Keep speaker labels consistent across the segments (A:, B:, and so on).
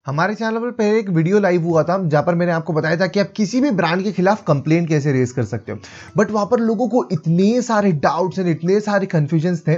A: हमारे चैनल पर पहले एक वीडियो लाइव हुआ था जहां पर मैंने आपको बताया था कि आप किसी भी ब्रांड के खिलाफ कंप्लेंट कैसे रेज कर सकते हो, बट वहां पर लोगों को इतने सारे डाउट्स एंड इतने सारे कंफ्यूजन्स थे।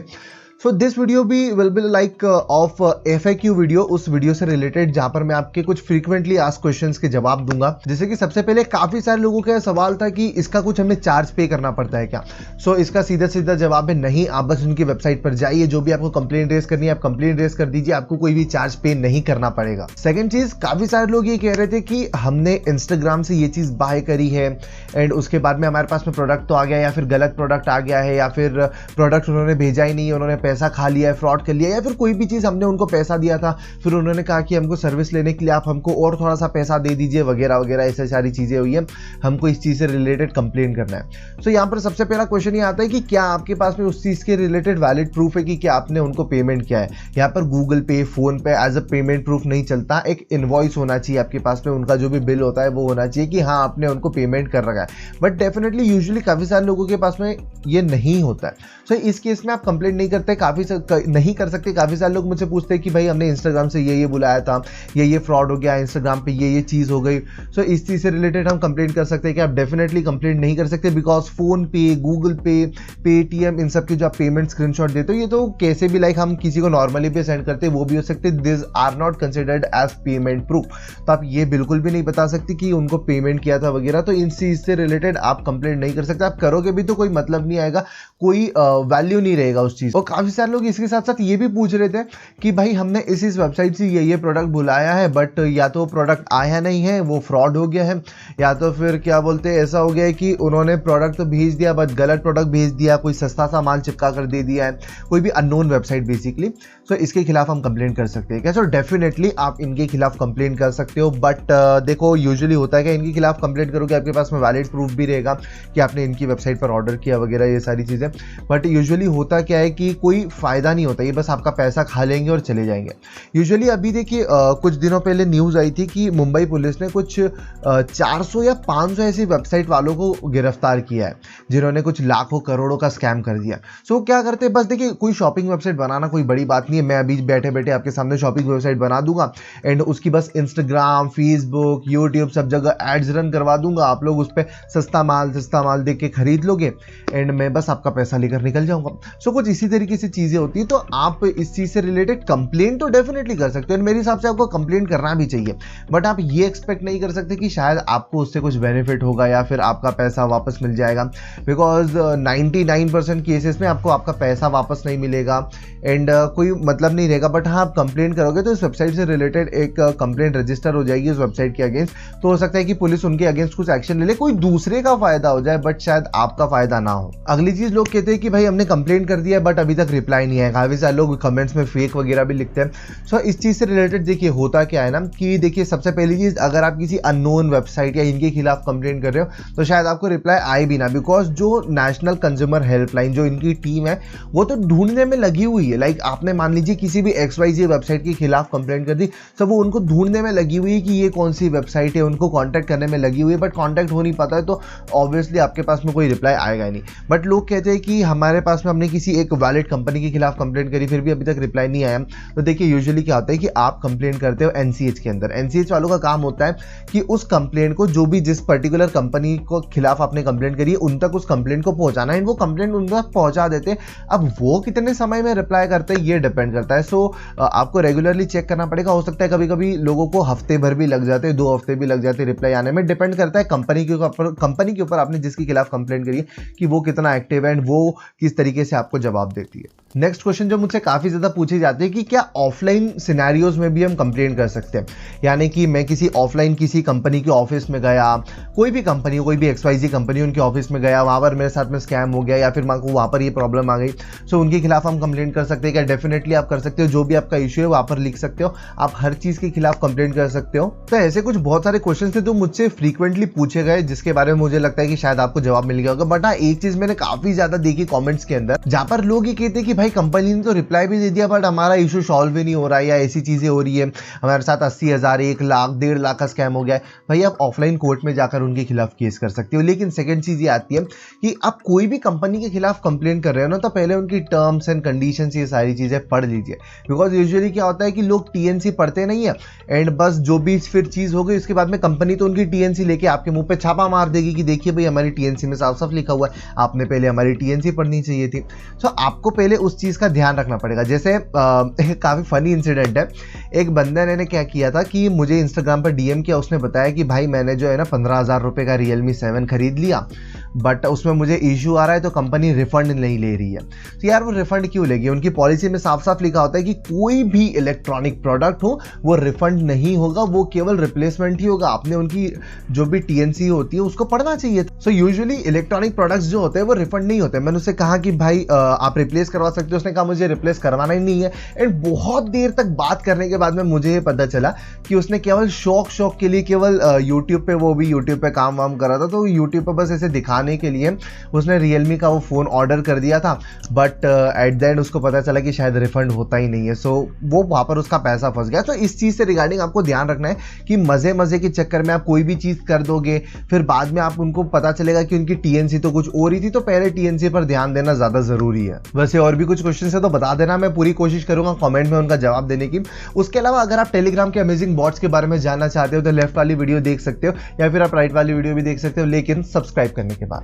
A: सो दिस वीडियो भी will be like of FAQ video, उस वीडियो से रिलेटेड जहां पर मैं आपके कुछ फ्रीक्वेंटली आस्क्ड क्वेश्चंस के जवाब दूंगा। जैसे कि सबसे पहले काफी सारे लोगों का सवाल था कि इसका कुछ हमें चार्ज पे करना पड़ता है क्या। सो इसका सीधा सीधा जवाब है नहीं, आप बस उनकी वेबसाइट पर जाइए, जो भी आपको कंप्लेंट रेज करनी है आप कंप्लेंट रेज कर दीजिए, आपको कोई भी चार्ज पे नहीं करना पड़ेगा। सेकंड चीज, काफी सारे लोग ये कह रहे थे कि हमने इंस्टाग्राम से ये चीज बाय करी है एंड उसके बाद में हमारे पास में प्रोडक्ट तो आ गया या फिर गलत प्रोडक्ट आ गया है या फिर प्रोडक्ट उन्होंने भेजा ही नहीं, उन्होंने पैसा खा लिया है, फ्रॉड कर लिया, या फिर कोई भी चीज हमने उनको पैसा दिया था फिर उन्होंने कहा कि हमको सर्विस लेने के लिए आप हमको और थोड़ा सा पैसा दे दीजिए वगैरह वगैरह, ऐसी सारी चीजें हुई है, हमको इस चीज से रिलेटेड कंप्लेंट करना है। सो यहाँ पर सबसे पहला क्वेश्चन ये आता है कि क्या आपके पास में उस चीज के रिलेटेड वैलिड प्रूफ है कि क्या आपने उनको पेमेंट किया है। यहाँ पर गूगल पे, फोन पे एज अ पेमेंट प्रूफ नहीं चलता, एक इनवॉइस होना चाहिए आपके पास में, उनका जो भी बिल होता है वो होना चाहिए कि हाँ आपने उनको पेमेंट कर रखा है। बट डेफिनेटली यूजुअली काफी सारे लोगों के पास में ये नहीं होता है। सो इस केस में आप कंप्लेंट नहीं करते, नहीं कर सकते। काफी सारे लोग मुझसे पूछते हैं कि भाई हमने इंस्टाग्राम से ये बुलाया था, ये फ्रॉड हो गया, इंस्टाग्राम पे ये चीज हो गई। सो इस चीज से रिलेटेड हम कंप्लेंट कर सकते हैं कि आप डेफिनेटली कंप्लेंट नहीं कर सकते, बिकॉज फोन पे, गूगल पे, पेटीएम, इन सब की जो आप पेमेंट स्क्रीनशॉट देते हो ये तो कैसे भी लाइक हम किसी को नॉर्मली भी सेंड करते हैं वो भी हो सकते, this are not considered as payment proof. तो आप ये बिल्कुल भी नहीं बता सकते कि उनको पेमेंट किया था वगैरह, तो इन चीज से रिलेटेड आप कंप्लेंट नहीं कर सकते। आप करोगे भी तो कोई मतलब नहीं आएगा, कोई वैल्यू नहीं रहेगा उस चीज। और काफी सारे लोग इसके साथ साथ ये भी पूछ रहे थे कि भाई हमने इस वेबसाइट से ये प्रोडक्ट बुलाया है, बट या तो प्रोडक्ट आया नहीं है, वो फ्रॉड हो गया है, या तो फिर क्या बोलते हैं ऐसा हो गया है कि उन्होंने प्रोडक्ट तो भेज दिया बट गलत प्रोडक्ट भेज दिया, कोई सस्ता सा माल चिपका कर दे दिया है, कोई भी अननोन वेबसाइट बेसिकली। सो इसके खिलाफ हम कंप्लेंट कर सकते हैं क्या? सो डेफिनेटली आप इनके खिलाफ कंप्लेंट कर सकते हो, बट देखो यूजुअली होता है कि इनके खिलाफ कंप्लेंट करोगे आपके पास में वैलिड प्रूफ भी रहेगा कि आपने इनकी वेबसाइट पर ऑर्डर किया वगैरह ये सारी चीजें। बट यूजुअली होता क्या है कि कोई फायदा नहीं होता, ये बस आपका पैसा खा लेंगे और चले जाएंगे। यूजुअली अभी देखिए कुछ दिनों पहले न्यूज आई थी कि मुंबई पुलिस ने कुछ 400 या 500 ऐसी वेबसाइट वालों को गिरफ्तार किया है जिन्होंने कुछ लाखों करोड़ों का स्कैम कर दिया। सो क्या करते हैं, बस देखिए कोई शॉपिंग वेबसाइट बनाना कोई बड़ी बात नहीं है, मैं अभी बैठे बैठे आपके सामने शॉपिंग वेबसाइट बना दूंगा एंड उसकी बस इंस्टाग्राम, फेसबुक, यूट्यूब सब जगह एड्स रन करवा दूंगा, आप लोग उस पर सस्ता माल देख के खरीद लोगे एंड मैं बस आपका पैसा लेकर निकल जाऊंगा। सो कुछ इसी तरीके से चीजें होती है। तो आप इस चीज से रिलेटेड कंप्लेंट तो डेफिनेटली कर सकते हो, मेरे हिसाब से आपको कंप्लेंट करना भी चाहिए, बट आप ये एक्सपेक्ट नहीं कर सकते कि शायद आपको उससे कुछ बेनिफिट होगा या फिर आपका पैसा वापस मिल जाएगा, बिकॉज 99% केसेस में आपको आपका पैसा वापस नहीं मिलेगा एंड कोई मतलब नहीं रहेगा। बट हाँ आप कंप्लेंट करोगे तो इस वेबसाइट से रिलेटेड एक कंप्लेंट रजिस्टर हो जाएगी उस वेबसाइट के अगेंस्ट, तो हो सकता है कि पुलिस उनके अगेंस्ट कुछ एक्शन ले ले, कोई दूसरे का फायदा हो जाए बट शायद आपका फायदा ना हो। अगली चीज, लोग कहते हैं कि भाई हमने कंप्लेंट कर दिया बट अभी तक रिप्लाई नहीं है, काफी सारे लोग कमेंट्स में फेक वगैरह भी लिखते हैं। सो इस चीज से रिलेटेड देखिए होता क्या है ना कि देखिए सबसे पहली चीज, अगर आप किसी अननोन वेबसाइट या इनके खिलाफ कंप्लेंट कर रहे हो तो शायद आपको रिप्लाई आए भी ना, बिकॉज जो नेशनल कंज्यूमर हेल्पलाइन जो इनकी टीम है वो तो ढूंढने में लगी हुई है। लाइक आपने मान लीजिए किसी भी XYZ वेबसाइट के खिलाफ कंप्लेंट कर दी, तो वो उनको ढूंढने में लगी हुई है कि ये कौन सी वेबसाइट है, उनको कॉन्टैक्ट करने में लगी हुई है, बट कॉन्टैक्ट हो नहीं पाता है तो ऑब्वियसली आपके पास में कोई रिप्लाई आएगा ही नहीं। बट लोग कहते हैं कि हमारे पास में हमने किसी एक वैलिड कंपनी के खिलाफ कंप्लेंट करी फिर भी अभी तक रिप्लाई नहीं आया। तो देखिए यूजुअली क्या होता है कि आप कंप्लेंट करते हो NCH के अंदर, NCH वालों का काम होता है कि उस कंप्लेंट को जो भी जिस पर्टिकुलर कंपनी को खिलाफ आपने कंप्लेंट करी है उन तक उस कंप्लेंट को पहुंचाना है, वो कंप्लेंट उन तक पहुंचा देते हैं। अब वो कितने समय में रिप्लाई करते हैं ये डिपेंड करता है। सो आपको रेगुलरली चेक करना पड़ेगा, हो सकता है कभी कभी लोगों को हफ्ते भर भी लग जाते हैं, 2 हफ्ते भी लग जाते हैं रिप्लाई आने में, डिपेंड करता है कंपनी के ऊपर आपने जिसके खिलाफ कंप्लेंट करी है कि वो कितना एक्टिव है एंड वो किस तरीके से आपको जवाब देती है। नेक्स्ट क्वेश्चन जो मुझसे काफी ज्यादा पूछे जाते हैं कि क्या ऑफलाइन सिनेरियोज में भी हम कंप्लेंट कर सकते हैं, यानी कि मैं किसी ऑफलाइन किसी कंपनी के ऑफिस में गया, कोई भी कंपनी, कोई भी XYZ कंपनी उनके ऑफिस में गया, वहां पर मेरे साथ में स्कैम हो गया या फिर वहां पर ये प्रॉब्लम आ गई, सो उनके खिलाफ हम कंप्लेंट कर सकते हैं क्या? डेफिनेटली आप कर सकते हो, जो भी आपका इश्यू है वहां पर लिख सकते हो, आप हर चीज के खिलाफ कंप्लेंट कर सकते हो। तो ऐसे कुछ बहुत सारे क्वेश्चन थे जो मुझसे फ्रीक्वेंटली पूछे गए जिसके बारे में मुझे लगता है कि शायद आपको जवाब मिल गया होगा। बट हाँ एक चीज मैंने काफी ज्यादा देखी कॉमेंट्स के अंदर, जहां पर लोग ये कहते हैं कि भाई कंपनी ने तो रिप्लाई भी दे दिया बट हमारा इशू सॉल्व भी नहीं हो रहा है, या ऐसी चीज़ें हो रही है, हमारे साथ 80,000, 1 लाख, 1.5 लाख का स्कैम हो गया है, भाई आप ऑफलाइन कोर्ट में जाकर उनके खिलाफ केस कर सकते हो। लेकिन सेकंड चीज़ ये आती है कि आप कोई भी कंपनी के खिलाफ कंप्लेंट कर रहे हो ना, तो पहले उनकी टर्म्स एंड कंडीशंस ये सारी चीज़ें पढ़ लीजिए। बिकॉज यूजुअली क्या होता है कि लोग टीएनसी पढ़ते नहीं है एंड बस जो भी फिर चीज़ हो गई उसके बाद में कंपनी तो उनकी टीएनसी लेके आपके मुंह पे छापा मार देगी कि देखिए भाई हमारी टीएनसी में साफ साफ लिखा हुआ है, आपने पहले हमारी टीएनसी पढ़नी चाहिए थी। सो आपको पहले उस चीज़ का ध्यान रखना पड़ेगा। जैसे एक काफ़ी फनी इंसिडेंट है, एक बंदे ने क्या किया था कि मुझे इंस्टाग्राम पर डीएम किया, उसने बताया कि भाई मैंने जो है ना 15,000 रुपये का Realme 7 खरीद लिया बट उसमें मुझे इशू आ रहा है तो कंपनी रिफंड नहीं ले रही है। तो यार वो रिफंड क्यों लेगी? उनकी पॉलिसी में साफ साफ लिखा होता है कि कोई भी इलेक्ट्रॉनिक प्रोडक्ट हो वो रिफंड नहीं होगा, वो केवल रिप्लेसमेंट ही होगा। आपने उनकी जो भी टीएनसी होती है उसको पढ़ना चाहिए। सो यूजुअली इलेक्ट्रॉनिक प्रोडक्ट्स जो होते हैं वो रिफंड नहीं होते। मैंने उससे कहा कि भाई आप रिप्लेस करवा सकते हो, उसने कहा मुझे रिप्लेस करवाना ही नहीं है। एंड बहुत देर तक बात करने के बाद में मुझे ये पता चला कि उसने केवल शौक के लिए केवल यूट्यूब पे, वो भी यूट्यूब पे काम वाम कर रहा था, तो यूट्यूब पे बस ऐसे दिखाने के लिए उसने रियलमी का वो फ़ोन ऑर्डर कर दिया था। बट एट द एंड उसको पता चला कि शायद रिफंड होता ही नहीं है। सो वो वहाँ पर उसका पैसा फंस गया। तो इस चीज़ से रिगार्डिंग आपको ध्यान रखना है कि मज़े के चक्कर में आप कोई भी चीज़ कर दोगे, फिर बाद में आप उनको पता चलेगा कि उनकी टीएनसी तो कुछ और ही थी। तो पहले टीएनसी पर ध्यान देना ज़्यादा ज़रूरी है। वैसे और भी कुछ क्वेश्चन है तो बता देना, मैं पूरी कोशिश करूँगा कॉमेंट में उनका जवाब देने की। उसके अलावा अगर आप टेलीग्राम के अमेजिंग बॉट्स के बारे में जानना चाहते हो तो लेफ्ट वाली वीडियो देख सकते हो या फिर आप राइट वाली वीडियो भी देख सकते हो, लेकिन सब्सक्राइब करने के बाद।